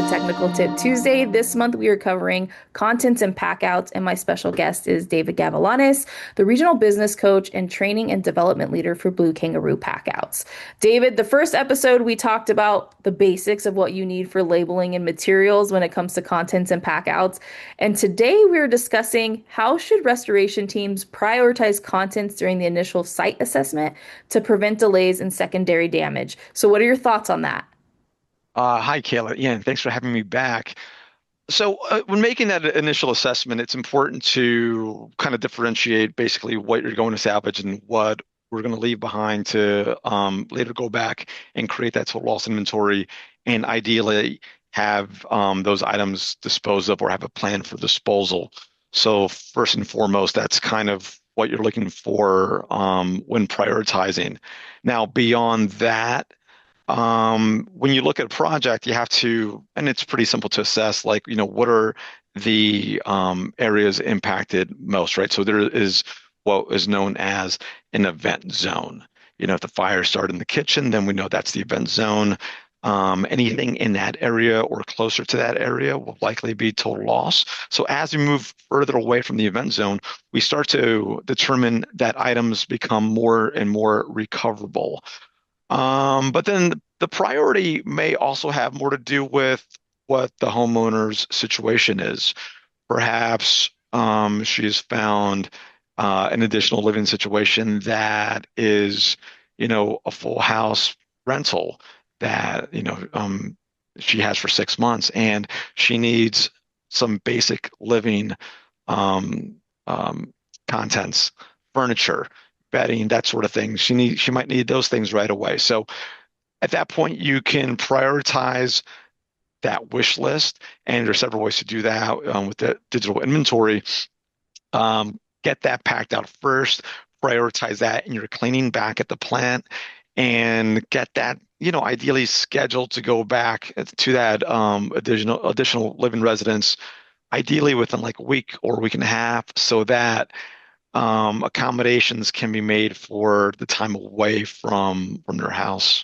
Technical Tip Tuesday. This month we are covering contents and packouts, and my special guest is David Gavilanes, the regional business coach and training and development leader for Blue Kangaroo Packouts. David, the first episode we talked about the basics of what you need for labeling and materials when it comes to contents and packouts. And today we are discussing how should restoration teams prioritize contents during the initial site assessment to prevent delays and secondary damage. So what are your thoughts on that? Hi, Kayla. Yeah, and thanks for having me back. So, when making that initial assessment, it's important to kind of differentiate basically what you're going to salvage and what we're going to leave behind to later go back and create that total loss inventory and ideally have those items disposed of or have a plan for disposal. So, first and foremost, that's kind of what you're looking for when prioritizing. Now, beyond that, when you look at a project, you have to, and it's pretty simple to assess, like, what are the areas impacted most, right? So there is what is known as an event zone. If the fire started in the kitchen, then we know that's the event zone. Anything in that area or closer to that area will likely be total loss. So as we move further away from the event zone, we start to determine that items become more and more recoverable. But then the priority may also have more to do with what the homeowner's situation is. Perhaps she's found an additional living situation that is, a full house rental that, she has for 6 months, and she needs some basic living um, contents, furniture, bedding, that sort of thing. She might need those things right away. So at that point, you can prioritize that wish list, and there's several ways to do that with the digital inventory. Get that packed out first, prioritize that, and you're cleaning back at the plant, and get that, ideally scheduled to go back to that additional living residence, ideally within like a week or a week and a half, so that accommodations can be made for the time away from their house.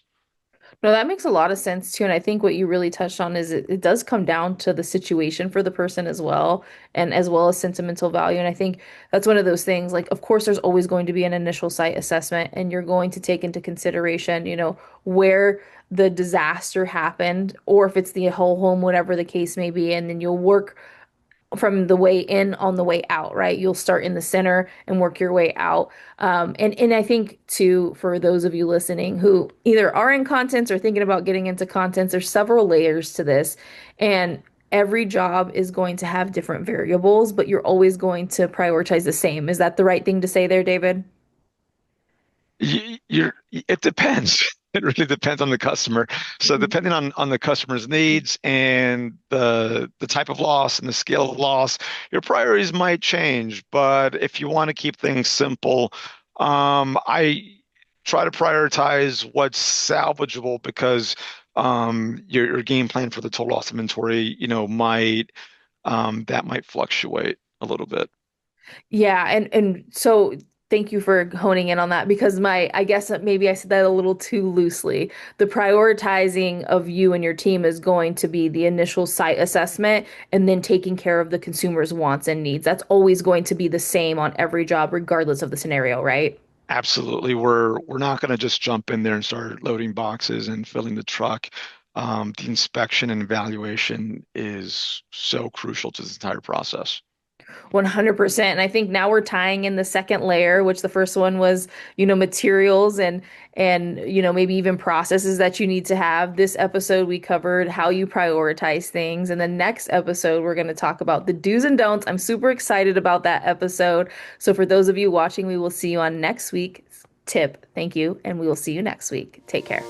No, that makes a lot of sense too. And I think what you really touched on is it does come down to the situation for the person as well, and as well as sentimental value. And I think that's one of those things, like, of course, there's always going to be an initial site assessment, and you're going to take into consideration, where the disaster happened, or if it's the whole home, whatever the case may be. And then you'll work from the way in on the way out, right? You'll start in the center and work your way out. And I think too, for those of you listening who either are in contents or thinking about getting into contents, there's several layers to this. And every job is going to have different variables, but you're always going to prioritize the same. Is that the right thing to say there, David? It depends. It really depends on the customer. So Mhm. depending on the customer's needs and the type of loss and the scale of loss, your priorities might change. But if you want to keep things simple, I try to prioritize what's salvageable because your game plan for the total loss inventory, might that might fluctuate a little bit. Yeah, and so thank you for honing in on that because I guess that maybe I said that a little too loosely. The prioritizing of you and your team is going to be the initial site assessment and then taking care of the consumer's wants and needs. That's always going to be the same on every job, regardless of the scenario, right? Absolutely. We're not going to just jump in there and start loading boxes and filling the truck. The inspection and evaluation is so crucial to this entire process. 100%. And I think now we're tying in the second layer, which the first one was, materials and maybe even processes that you need to have. This episode we covered how you prioritize things. And the next episode we're going to talk about the do's and don'ts. I'm super excited about that episode. So for those of you watching, we will see you on next week's tip. Thank you, and we will see you next week. Take care.